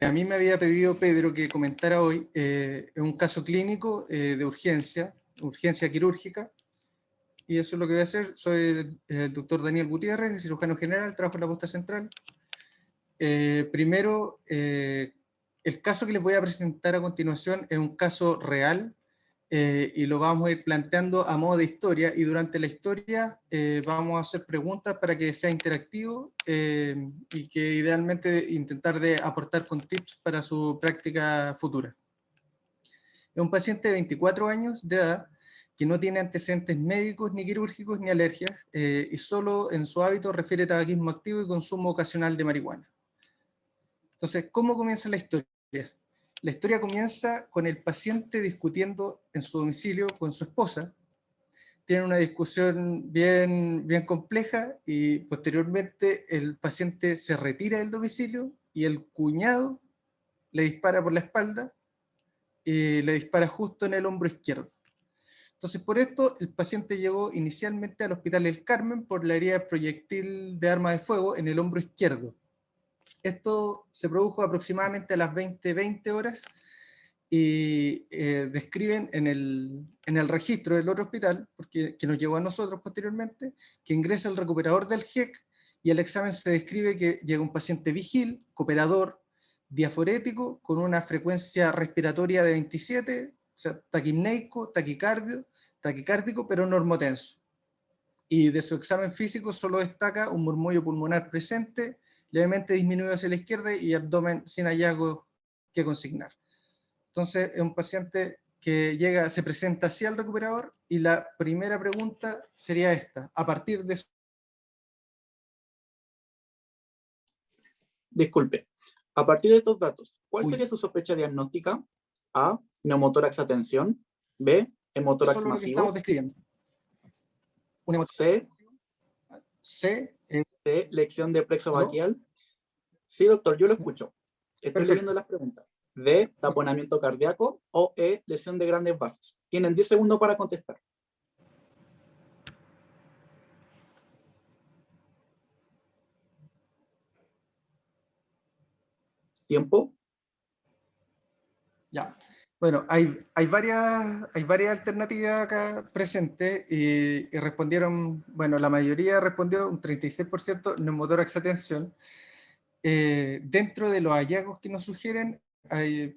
A mí me había pedido Pedro que comentara hoy un caso clínico de urgencia quirúrgica, y eso es lo que voy a hacer. Soy el doctor Daniel Gutiérrez, cirujano general, trabajo en la posta central. Primero, el caso que les voy a presentar a continuación es un caso real, y lo vamos a ir planteando a modo de historia, y durante la historia vamos a hacer preguntas para que sea interactivo, y que idealmente intentar de aportar con tips para su práctica futura. Es un paciente de 24 años de edad que no tiene antecedentes médicos, ni quirúrgicos, ni alergias, y solo en su hábito refiere tabaquismo activo y consumo ocasional de marihuana. Entonces, ¿cómo comienza la historia? La historia comienza con el paciente discutiendo en su domicilio con su esposa. Tienen una discusión bien compleja, y posteriormente el paciente se retira del domicilio y el cuñado le dispara por la espalda y le dispara justo en el hombro izquierdo. Entonces, por esto, el paciente llegó inicialmente al Hospital El Carmen por la herida de proyectil de arma de fuego en el hombro izquierdo. Esto se produjo aproximadamente a las 20:20 horas, y describen en el registro del otro hospital, que nos llegó a nosotros posteriormente, que ingresa el recuperador del GEC, y el examen se describe que llega un paciente vigil, cooperador, diaforético, con una frecuencia respiratoria de 27, o sea, taquipneico, taquicárdico, pero normotenso. Y de su examen físico solo destaca un murmullo pulmonar presente, levemente disminuido hacia la izquierda, y abdomen sin hallazgos que consignar. Entonces, es un paciente que llega, se presenta así al recuperador, y la primera pregunta sería esta: a partir de... Disculpe, a partir de estos datos, ¿cuál sería su sospecha diagnóstica? A, neumotórax a tensión. B, hemotórax Solo lo que estamos masivo. describiendo. Una C, C, D, lección de plexo ¿aló? braquial. Sí, doctor, yo lo escucho. Estoy leyendo Perfecto. las preguntas. D, taponamiento cardíaco. O E, lesión de grandes vasos. Tienen 10 segundos para contestar. ¿Tiempo? Ya. Bueno, hay varias alternativas acá presentes, y respondieron, bueno, la mayoría respondió, un 36%, neumotórax a tensión. Dentro de los hallazgos que nos sugieren, hay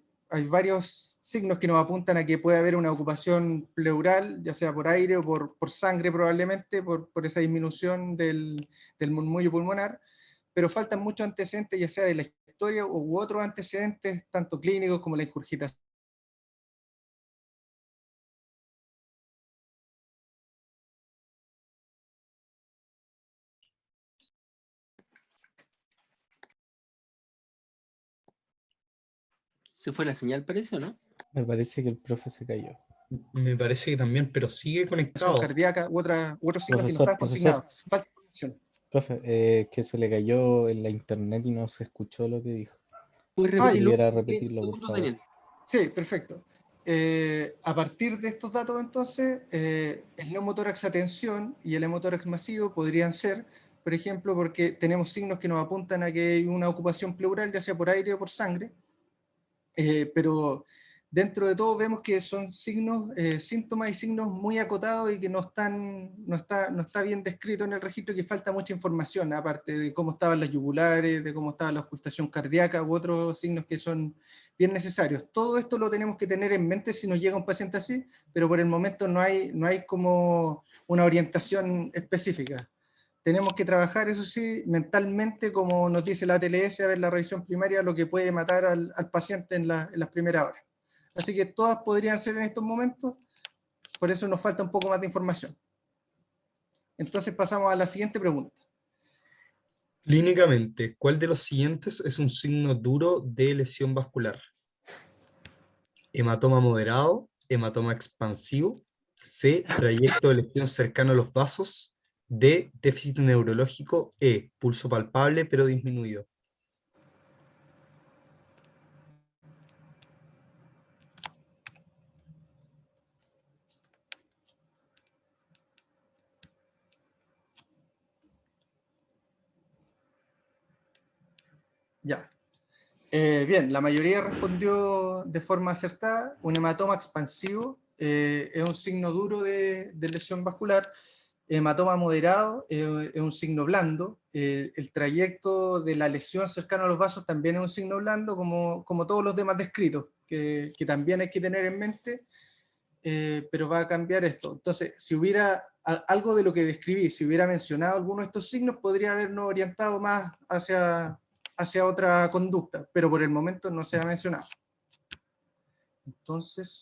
varios signos que nos apuntan a que puede haber una ocupación pleural, ya sea por aire o por sangre, probablemente, por esa disminución del murmullo pulmonar, pero faltan muchos antecedentes, ya sea de la historia u otros antecedentes, tanto clínicos como la ingurgitación. Se fue la señal, parece, ¿o no? Me parece que el profe se cayó. Me parece que también, pero sigue conectado. Cardíaca u otros signos que no Profesor, están consignados. Falta información. Profe, que se le cayó en la internet y no se escuchó lo que dijo. ¿Puedes Si repetirlo? pudiera repetirlo, por Segundo, favor. Daniel. Sí, perfecto. A partir de estos datos, entonces, el neumotórax a tensión y el hemotórax masivo podrían ser, por ejemplo, porque tenemos signos que nos apuntan a que hay una ocupación pleural, ya sea por aire o por sangre, pero dentro de todo vemos que son signos, síntomas y signos muy acotados, y que no está bien descrito en el registro, que falta mucha información, aparte de cómo estaban las yugulares, de cómo estaba la ocultación cardíaca u otros signos que son bien necesarios. Todo esto lo tenemos que tener en mente si nos llega un paciente así, pero por el momento no hay como una orientación específica. Tenemos que trabajar, eso sí, mentalmente, como nos dice la ATLS, a ver la revisión primaria, lo que puede matar al paciente en las primeras horas. Así que todas podrían ser en estos momentos, por eso nos falta un poco más de información. Entonces pasamos a la siguiente pregunta. Clínicamente, ¿cuál de los siguientes es un signo duro de lesión vascular? Hematoma moderado, hematoma expansivo. C, trayecto de lesión cercano a los vasos. D, déficit neurológico. E, pulso palpable pero disminuido. Ya. Bien, la mayoría respondió de forma acertada. Un hematoma expansivo es un signo duro de lesión vascular. Hematoma moderado es un signo blando. El trayecto de la lesión cercano a los vasos también es un signo blando, como todos los demás descritos, que también hay que tener en mente, pero va a cambiar esto. Entonces, si hubiera algo de lo que describí, si hubiera mencionado alguno de estos signos, podría habernos orientado más hacia otra conducta, pero por el momento no se ha mencionado. Entonces,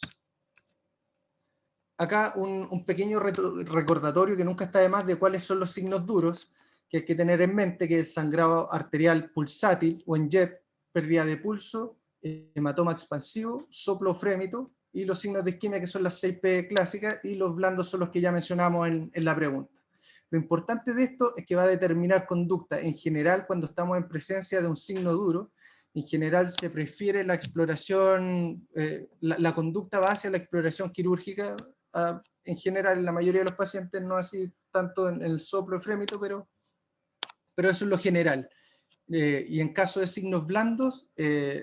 acá un pequeño recordatorio que nunca está de más de cuáles son los signos duros, que hay que tener en mente, que es sangrado arterial pulsátil o en jet, pérdida de pulso, hematoma expansivo, soplo frémito, y los signos de isquemia, que son las 6P clásicas, y los blandos son los que ya mencionamos en la pregunta. Lo importante de esto es que va a determinar conducta. En general, cuando estamos en presencia de un signo duro, en general se prefiere la exploración, la conducta va hacia la exploración quirúrgica, en general en la mayoría de los pacientes, no así tanto en el soplo frémito, pero eso es lo general. Y en caso de signos blandos,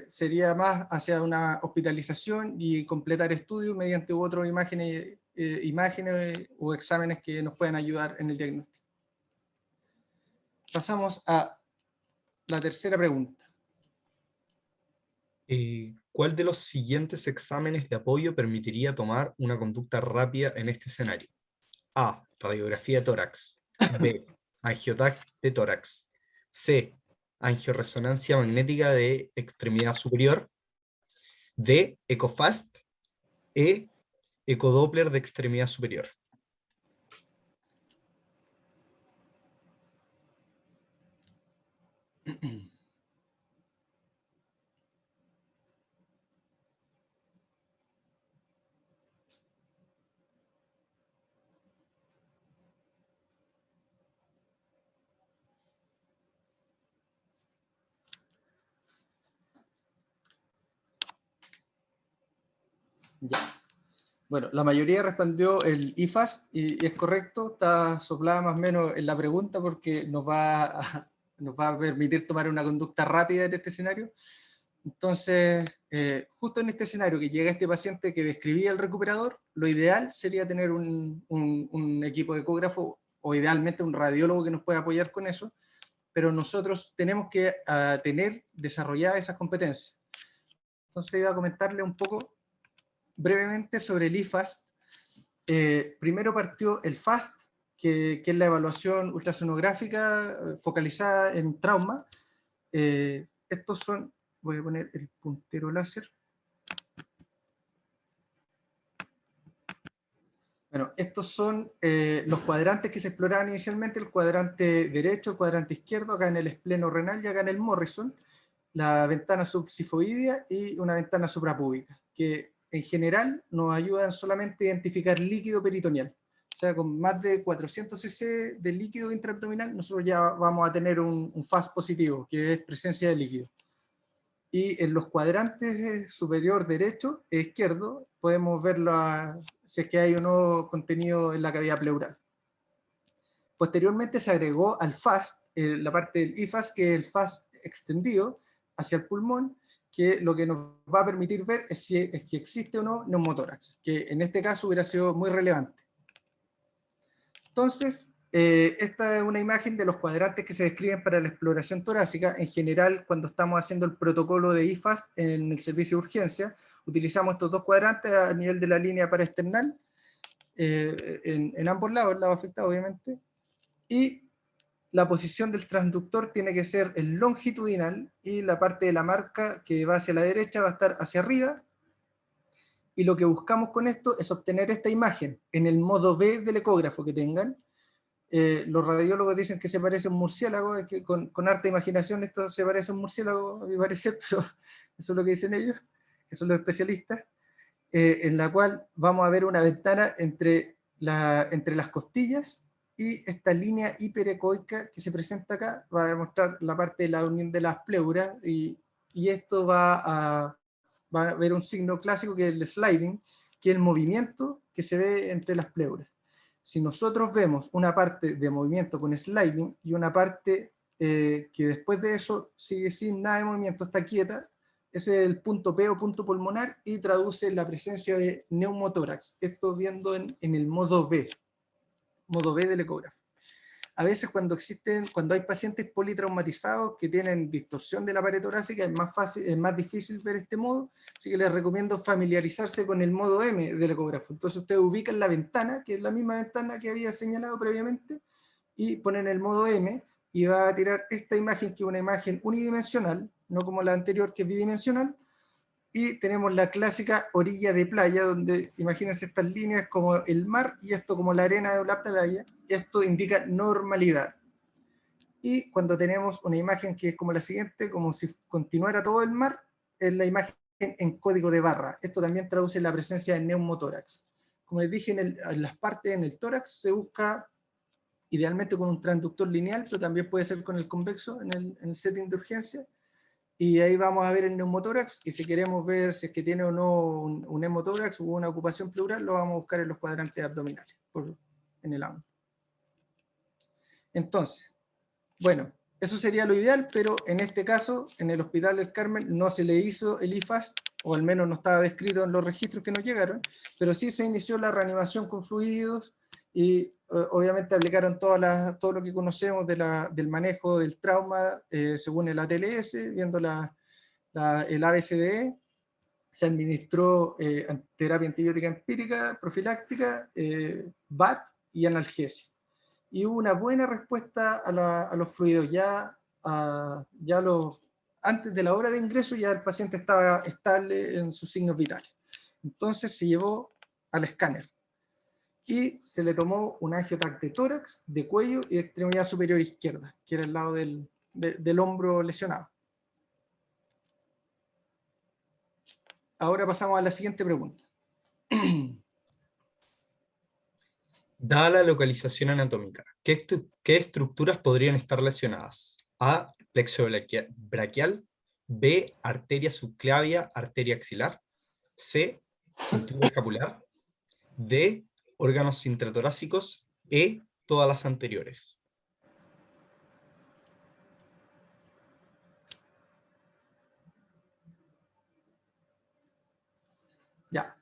sería más hacia una hospitalización y completar estudios mediante otras imágenes o exámenes que nos puedan ayudar en el diagnóstico. Pasamos a la tercera pregunta. ¿Cuál de los siguientes exámenes de apoyo permitiría tomar una conducta rápida en este escenario? A. Radiografía de tórax. B. Angiotac de tórax. C. Angioresonancia magnética de extremidad superior. D. EcoFast. E. Ecodoppler de extremidad superior. Ya. Bueno, la mayoría respondió el IFAS y es correcto, está soplada más o menos en la pregunta porque nos va a permitir tomar una conducta rápida en este escenario. Entonces, justo en este escenario que llega este paciente que describía el recuperador, lo ideal sería tener un equipo de ecógrafo o idealmente un radiólogo que nos pueda apoyar con eso, pero nosotros tenemos que tener desarrolladas esas competencias. Entonces, iba a comentarle un poco brevemente sobre el IFAST. Primero partió el FAST, que es la evaluación ultrasonográfica focalizada en trauma. Estos son, voy a poner el puntero láser. Bueno, estos son los cuadrantes que se exploraban inicialmente, el cuadrante derecho, el cuadrante izquierdo, acá en el espleno renal y acá en el Morrison, la ventana subsifoidea y una ventana suprapúbica, que en general nos ayudan solamente a identificar líquido peritoneal. O sea, con más de 400 cc de líquido intraabdominal, nosotros ya vamos a tener un FAST positivo, que es presencia de líquido. Y en los cuadrantes superior derecho e izquierdo podemos ver si es que hay o no contenido en la cavidad pleural. Posteriormente se agregó al FAST, la parte del IFAST, que es el FAST extendido hacia el pulmón, que lo que nos va a permitir ver es si existe o no neumotórax, que en este caso hubiera sido muy relevante. Entonces, esta es una imagen de los cuadrantes que se describen para la exploración torácica. En general, cuando estamos haciendo el protocolo de IFAST en el servicio de urgencia, utilizamos estos dos cuadrantes a nivel de la línea paraesternal, en ambos lados, el lado afectado obviamente, y la posición del transductor tiene que ser el longitudinal y la parte de la marca que va hacia la derecha va a estar hacia arriba, y lo que buscamos con esto es obtener esta imagen en el modo B del ecógrafo que tengan. Los radiólogos dicen que se parece a un murciélago, es que con harta imaginación esto se parece a un murciélago, a mi parecer, pero eso es lo que dicen ellos, que son los especialistas, en la cual vamos a ver una ventana entre las costillas y esta línea hiperecoica que se presenta acá va a demostrar la parte de la unión de las pleuras, y esto va a ver un signo clásico que es el sliding, que es el movimiento que se ve entre las pleuras. Si nosotros vemos una parte de movimiento con sliding y una parte que después de eso sigue sin nada de movimiento, está quieta, Ese es el punto P o punto pulmonar y traduce la presencia de neumotórax. Esto viendo en el modo B del ecógrafo. A veces cuando hay pacientes politraumatizados que tienen distorsión de la pared torácica, es más difícil ver este modo, así que les recomiendo familiarizarse con el modo M del ecógrafo. Entonces ustedes ubican la ventana, que es la misma ventana que había señalado previamente, y ponen el modo M, y va a tirar esta imagen, que es una imagen unidimensional, no como la anterior que es bidimensional, y tenemos la clásica orilla de playa, donde imagínense estas líneas como el mar y esto como la arena de la playa. Esto indica normalidad. Y cuando tenemos una imagen que es como la siguiente, como si continuara todo el mar, es la imagen en código de barra. Esto también traduce la presencia de neumotórax. Como les dije, en las partes en el tórax se busca idealmente con un transductor lineal, pero también puede ser con el convexo en el setting de urgencia. Y ahí vamos a ver el neumotórax, y si queremos ver si es que tiene o no un hemotórax o una ocupación pleural, lo vamos a buscar en los cuadrantes abdominales, en el ángulo. Entonces, bueno, eso sería lo ideal, pero en este caso, en el Hospital del Carmen, no se le hizo el IFAST, o al menos no estaba descrito en los registros que nos llegaron, pero sí se inició la reanimación con fluidos, y obviamente aplicaron todo lo que conocemos del manejo del trauma según el ATLS, viendo el ABCDE. Se administró terapia antibiótica empírica, profiláctica, BAT y analgesia. Y hubo una buena respuesta a los fluidos. Antes de la hora de ingreso ya el paciente estaba estable en sus signos vitales. Entonces se llevó al escáner y se le tomó un angiotac de tórax, de cuello y de extremidad superior izquierda, que era el lado del hombro lesionado. Ahora pasamos a la siguiente pregunta. Dada la localización anatómica, ¿qué estructuras podrían estar lesionadas? A, plexo braquial. B, arteria subclavia, arteria axilar. C, cintura escapular. D, órganos intratorácicos. E, todas las anteriores. Ya.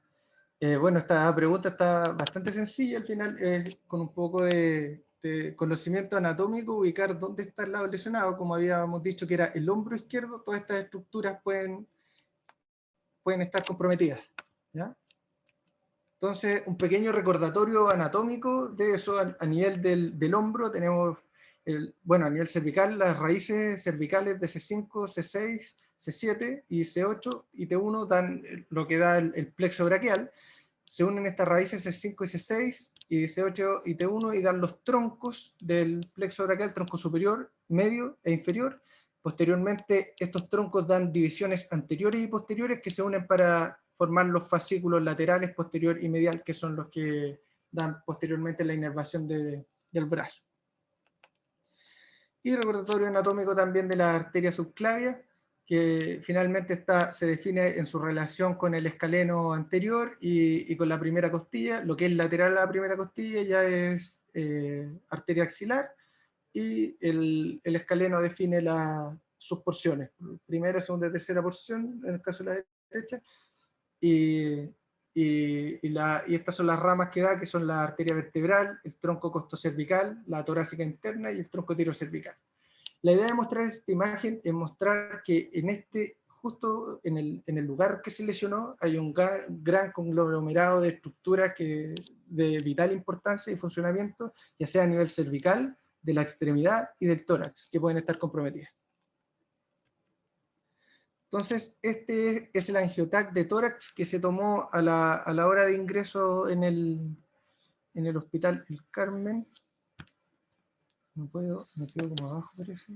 Bueno, esta pregunta está bastante sencilla al final, con un poco de conocimiento anatómico, ubicar dónde está el lado lesionado. Como habíamos dicho que era el hombro izquierdo, todas estas estructuras pueden estar comprometidas, ¿ya? Entonces, un pequeño recordatorio anatómico de eso a nivel del hombro. Tenemos, a nivel cervical, las raíces cervicales de C5, C6, C7 y C8 y T1 dan lo que da el plexo braquial. Se unen estas raíces C5 y C6 y C8 y T1 y dan los troncos del plexo braquial, tronco superior, medio e inferior. Posteriormente, estos troncos dan divisiones anteriores y posteriores que se unen para formar los fascículos laterales, posterior y medial, que son los que dan posteriormente la inervación del brazo. Y recordatorio anatómico también de la arteria subclavia, que finalmente se define en su relación con el escaleno anterior y con la primera costilla. Lo que es lateral a la primera costilla ya es arteria axilar, y el escaleno define sus porciones, primera, segunda y tercera porción, en el caso de la derecha, y estas son las ramas que da, que son la arteria vertebral, el tronco costocervical, la torácica interna y el tronco tirocervical. La idea de mostrar esta imagen es mostrar que justo en el lugar que se lesionó, hay un gran conglomerado de estructuras de vital importancia y funcionamiento, ya sea a nivel cervical, de la extremidad y del tórax, que pueden estar comprometidas. Entonces, este es el angiotac de tórax que se tomó a la hora de ingreso en el Hospital El Carmen. No puedo, me quedo como abajo, parece.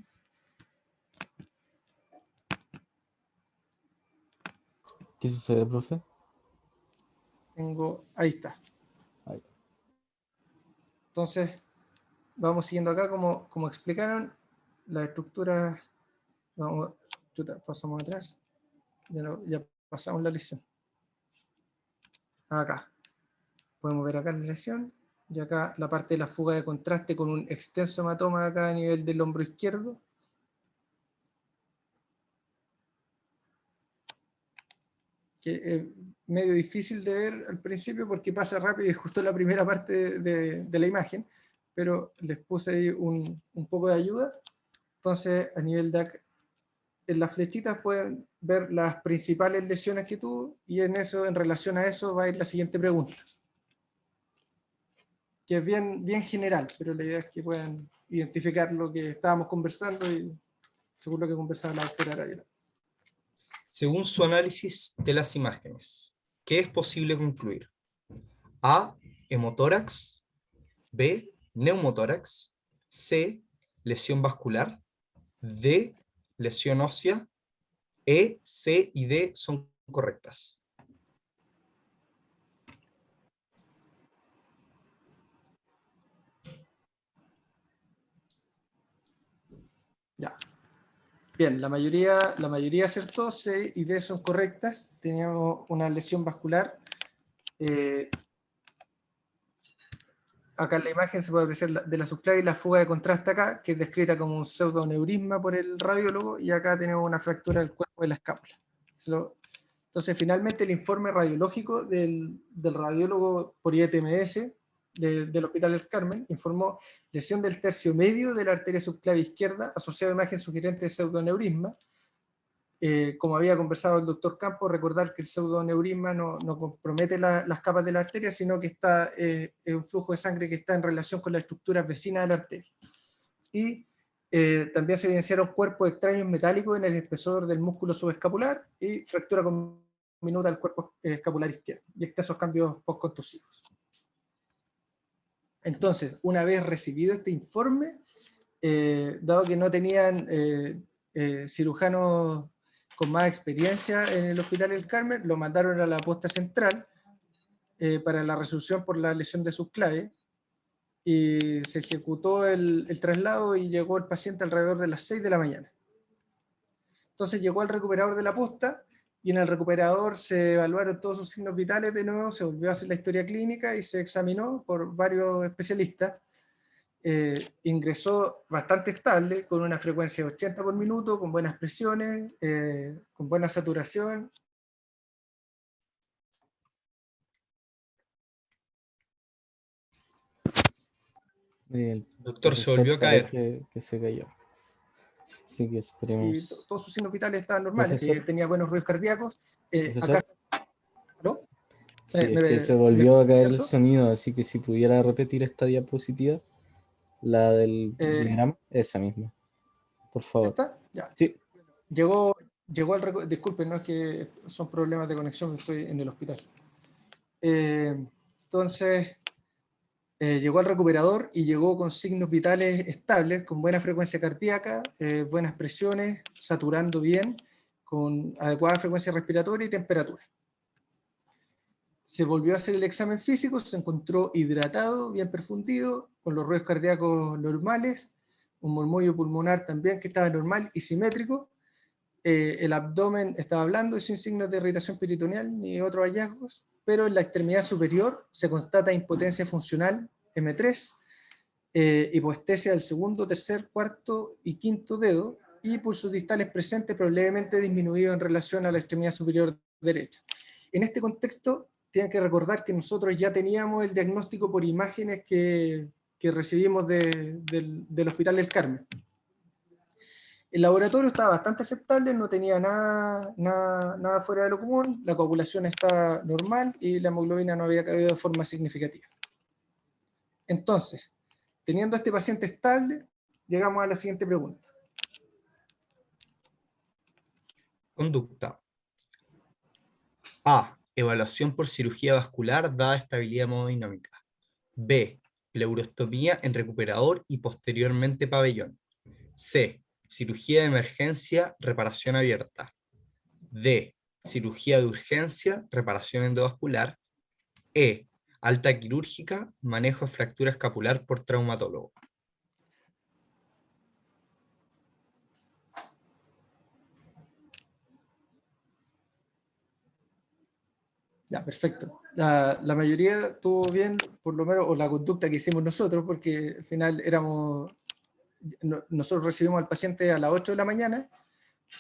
¿Qué sucede, profe? Ahí está. Ahí. Entonces, vamos siguiendo acá, como explicaron, las estructuras, pasamos atrás, ya pasamos la lesión. Acá, podemos ver acá la lesión, y acá la parte de la fuga de contraste con un extenso hematoma acá a nivel del hombro izquierdo. que es medio difícil de ver al principio porque pasa rápido y es justo la primera parte de la imagen, pero les puse ahí un poco de ayuda. Entonces, a nivel de en las flechitas pueden ver las principales lesiones que tuvo, y en relación a eso va a ir la siguiente pregunta, que es bien general, pero la idea es que puedan identificar lo que estábamos conversando y según lo que conversaba la doctora Araya. Según su análisis de las imágenes, ¿qué es posible concluir? A, hemotórax. B, neumotórax. C, lesión vascular. D, lesión ósea. E, C y D son correctas. Ya. Bien, la mayoría acertó, C y D son correctas. Teníamos una lesión vascular. Acá en la imagen se puede apreciar de la subclavia y la fuga de contraste acá, que es descrita como un pseudoneurisma por el radiólogo, y acá tenemos una fractura del cuerpo de la escápula. Entonces, finalmente, el informe radiológico del radiólogo por IETMS del Hospital del Carmen informó lesión del tercio medio de la arteria subclavia izquierda asociada a imagen sugerente de pseudoneurisma. Como había conversado el doctor Campos, recordar que el pseudoneurisma no compromete las capas de la arteria, sino que es un flujo de sangre que está en relación con las estructuras vecinas de la arteria. Y también se evidenciaron cuerpos extraños metálicos en el espesor del músculo subescapular y fractura minuta del cuerpo escapular izquierdo, y extensos cambios postcontusivos. Entonces, una vez recibido este informe, dado que no tenían cirujanos con más experiencia en el Hospital del Carmen, lo mandaron a la posta central para la resolución por la lesión de subclavia, y se ejecutó el traslado y llegó el paciente alrededor de las 6 de la mañana. Entonces llegó al recuperador de la posta, y en el recuperador se evaluaron todos sus signos vitales de nuevo, se volvió a hacer la historia clínica y se examinó por varios especialistas. Ingresó bastante estable, con una frecuencia de 80 por minuto, con buenas presiones, con buena saturación. El Doctor, se volvió a caer. parece que se cayó. Así que Y esperemos. todos sus signos vitales estaban normales, Profesor. tenía buenos ruidos cardíacos. Profesor. Acá, ¿no? Sí, es que se volvió a caer el ¿cierto? sonido, así que si pudiera repetir esta diapositiva, la del diagrama, esa misma, por favor. ¿Esta? Ya. Sí. Llegó disculpen, no es que son problemas de conexión, estoy en el hospital. Entonces, llegó al recuperador y llegó con signos vitales estables, con buena frecuencia cardíaca, buenas presiones, saturando bien, con adecuada frecuencia respiratoria y temperatura. Se volvió a hacer el examen físico, se encontró hidratado, bien perfundido, con los ruidos cardíacos normales, un murmullo pulmonar también que estaba normal y simétrico. El abdomen estaba blando y sin signos de irritación peritoneal ni otros hallazgos, pero en la extremidad superior se constata impotencia funcional M3, hipoestesia del segundo, tercer, cuarto y quinto dedo, y pulsos distales presentes pero levemente disminuidos en relación a la extremidad superior derecha. En este contexto, tienen que recordar que nosotros ya teníamos el diagnóstico por imágenes que recibimos del Hospital del Carmen. El laboratorio estaba bastante aceptable, no tenía nada fuera de lo común, la coagulación estaba normal y la hemoglobina no había caído de forma significativa. Entonces, teniendo a este paciente estable, llegamos a la siguiente pregunta. Conducta. A. Evaluación por cirugía vascular dada estabilidad hemodinámica. B. Pleurostomía en recuperador y posteriormente pabellón. C. Cirugía de emergencia, reparación abierta. D. Cirugía de urgencia, reparación endovascular. E. Alta quirúrgica, manejo de fractura escapular por traumatólogo. Ya, perfecto. La mayoría estuvo bien, por lo menos, o la conducta que hicimos nosotros, porque al final nosotros recibimos al paciente a las 8 de la mañana,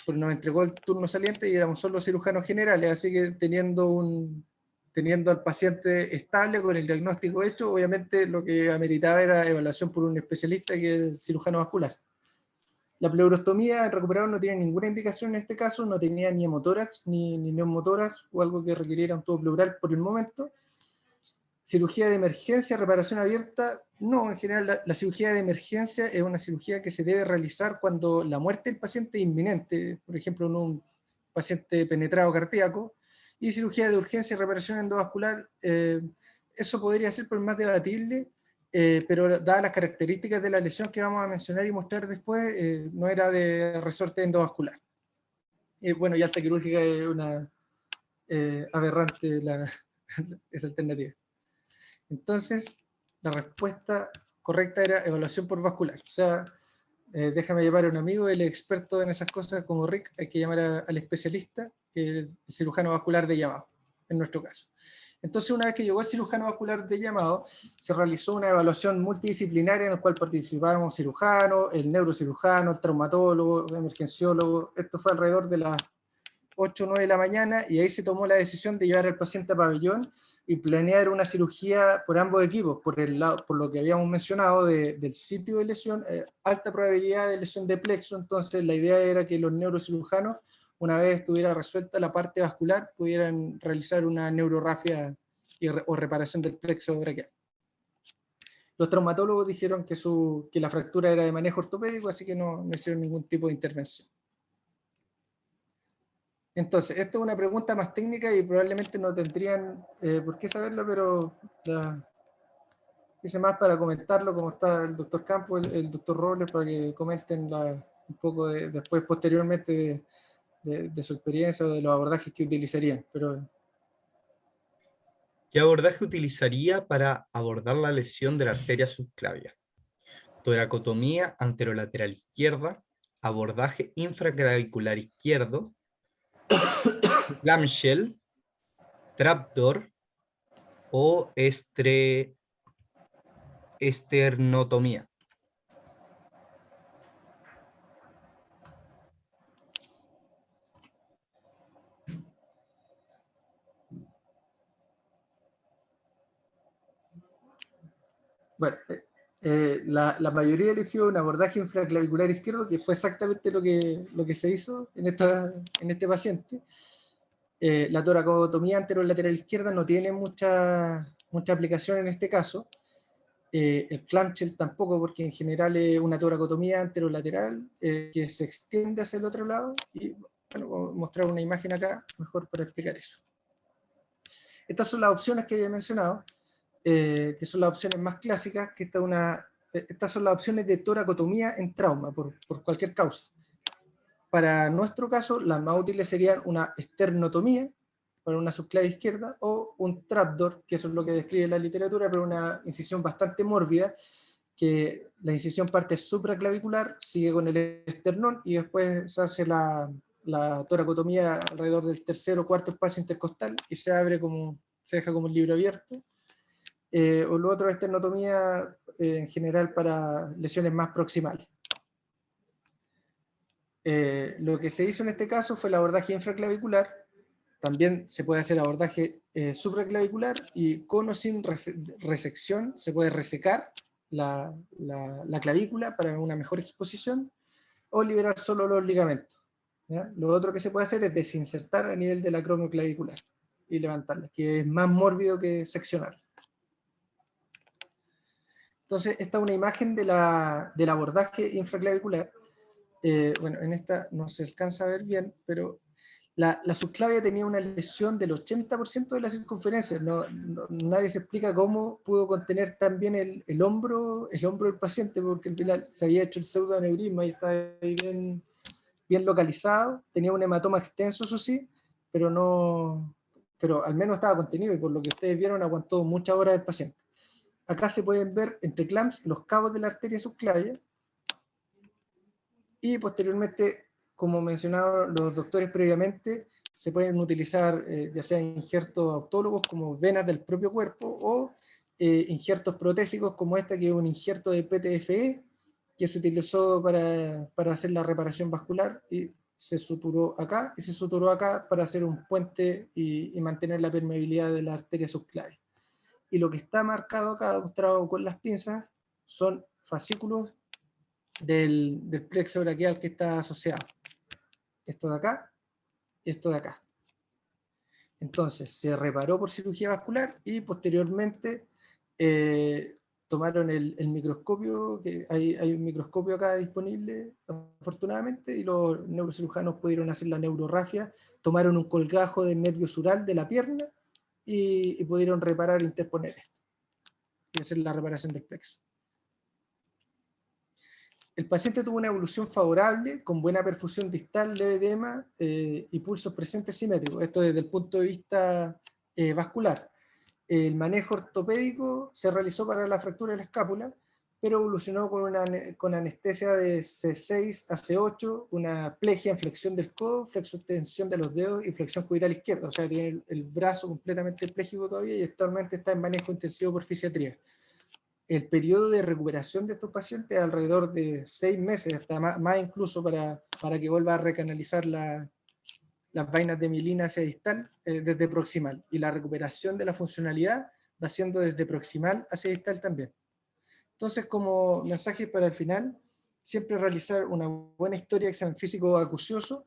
pues nos entregó el turno saliente y éramos solo cirujanos generales, así que teniendo al paciente estable con el diagnóstico hecho, obviamente lo que ameritaba era evaluación por un especialista que es el cirujano vascular. La pleurostomía en recuperado no tiene ninguna indicación en este caso, no tenía ni hemotórax ni neumotórax o algo que requiriera un tubo pleural por el momento. Cirugía de emergencia, reparación abierta, no, en general la cirugía de emergencia es una cirugía que se debe realizar cuando la muerte del paciente es inminente, por ejemplo en un paciente penetrado cardíaco, y cirugía de urgencia y reparación endovascular, eso podría ser por más debatible, pero dadas las características de la lesión que vamos a mencionar y mostrar después, no era de resorte endovascular. Bueno, y alta quirúrgica es una aberrante esa alternativa. Entonces, la respuesta correcta era evaluación por vascular. O sea, déjame llamar a un amigo, él es experto en esas cosas como Rick, hay que llamar al especialista, que es el cirujano vascular de llamado, en nuestro caso. Entonces, una vez que llegó el cirujano vascular de llamado, se realizó una evaluación multidisciplinaria en la cual participaron cirujanos, el neurocirujano, el traumatólogo, el emergenciólogo. Esto fue alrededor de las 8 o 9 de la mañana, y ahí se tomó la decisión de llevar al paciente a pabellón y planear una cirugía por ambos equipos, por lo que habíamos mencionado del sitio de lesión, alta probabilidad de lesión de plexo. Entonces la idea era que los neurocirujanos, una vez estuviera resuelta la parte vascular, pudieran realizar una neurorrafia o reparación del plexo braquial. Los traumatólogos dijeron que la fractura era de manejo ortopédico, así que no hicieron ningún tipo de intervención. Entonces, esto es una pregunta más técnica y probablemente no tendrían por qué saberlo, pero hice más para comentarlo, como está el doctor Campos, el doctor Robles, para que comenten un poco después, posteriormente, de su experiencia o de los abordajes que utilizarían. ¿Qué abordaje utilizaría para abordar la lesión de la arteria subclavia? Toracotomía anterolateral izquierda, abordaje infraclavicular izquierdo, clamshell, trapdoor o esternotomía. Bueno, la mayoría eligió un abordaje infraclavicular izquierdo, que fue exactamente lo que se hizo en este paciente. La toracotomía anterolateral izquierda no tiene mucha aplicación en este caso. El clamshell tampoco, porque en general es una toracotomía anterolateral que se extiende hacia el otro lado. Y bueno, voy a mostrar una imagen acá, mejor para explicar eso. Estas son las opciones que había mencionado, que son las opciones más clásicas, que estas son las opciones de toracotomía en trauma, por cualquier causa. Para nuestro caso, las más útiles serían una esternotomía, para una subclavia izquierda, o un trapdoor, que eso es lo que describe la literatura, pero una incisión bastante mórbida, que la incisión parte supraclavicular, sigue con el esternón, y después se hace la toracotomía alrededor del tercer o cuarto espacio intercostal, y se deja como un libro abierto. O lo otro es esternotomía en general para lesiones más proximales. Lo que se hizo en este caso fue el abordaje infraclavicular. También se puede hacer abordaje supraclavicular, y con o sin resección se puede resecar la clavícula para una mejor exposición, o liberar solo los ligamentos, ¿ya? Lo otro que se puede hacer es desinsertar a nivel del acromio clavicular y levantarla, que es más mórbido que seccionar. Entonces, esta es una imagen del abordaje infraclavicular. Bueno, en esta no se alcanza a ver bien, pero la subclavia tenía una lesión del 80% de la circunferencia. Nadie se explica cómo pudo contener tan bien el hombro del paciente, porque al final se había hecho el pseudoaneurisma y estaba ahí bien localizado. Tenía un hematoma extenso, eso sí, pero al menos estaba contenido, y por lo que ustedes vieron aguantó muchas horas el paciente. Acá se pueden ver entre clamps los cabos de la arteria subclavia, y posteriormente, como mencionaban los doctores previamente, se pueden utilizar ya sea injertos autólogos como venas del propio cuerpo, o injertos protésicos como que es un injerto de PTFE, que se utilizó para hacer la reparación vascular, y se suturó acá y se suturó acá para hacer un puente y mantener la permeabilidad de la arteria subclavia. Y lo que está marcado acá, mostrado con las pinzas, son fascículos del plexo braquial que está asociado. Esto de acá y esto de acá. Entonces, se reparó por cirugía vascular y posteriormente tomaron el microscopio, que hay un microscopio acá disponible, afortunadamente, y los neurocirujanos pudieron hacer la neurorrafia, tomaron un colgajo del nervio sural de la pierna y pudieron reparar e interponer esto, y hacer la reparación del plexo. El paciente tuvo una evolución favorable, con buena perfusión distal, leve edema y pulsos presentes simétricos. Esto desde el punto de vista vascular. El manejo ortopédico se realizó para la fractura de la escápula, pero evolucionó con anestesia de C6 a C8, una plegia en flexión del codo, flexotensión de los dedos y flexión cubital izquierda. O sea, tiene el brazo completamente pléjico todavía y actualmente está en manejo intensivo por fisiatría. El periodo de recuperación de estos pacientes es alrededor de 6 meses, hasta más incluso para que vuelva a recanalizar las vainas de mielina hacia distal desde proximal. Y la recuperación de la funcionalidad va siendo desde proximal hacia distal también. Entonces, como mensaje para el final, siempre realizar una buena historia de examen físico acucioso,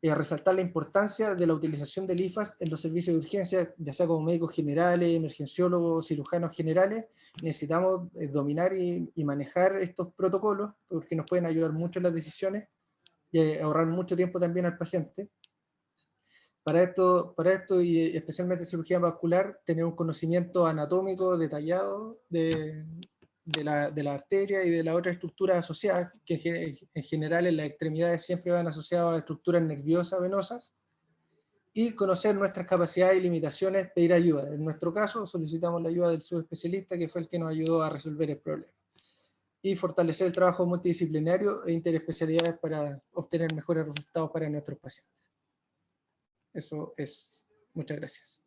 resaltar la importancia de la utilización del IFAS en los servicios de urgencia, ya sea como médicos generales, emergenciólogos, cirujanos generales. Necesitamos dominar y manejar estos protocolos, porque nos pueden ayudar mucho en las decisiones y ahorrar mucho tiempo también al paciente. Para esto y especialmente en cirugía vascular, tener un conocimiento anatómico detallado de la arteria y de la otra estructura asociada, que en general en las extremidades siempre van asociadas a estructuras nerviosas venosas, y conocer nuestras capacidades y limitaciones, pedir ayuda. En nuestro caso, solicitamos la ayuda del subespecialista, que fue el que nos ayudó a resolver el problema. Y fortalecer el trabajo multidisciplinario e interespecialidades para obtener mejores resultados para nuestros pacientes. Eso es. Muchas gracias.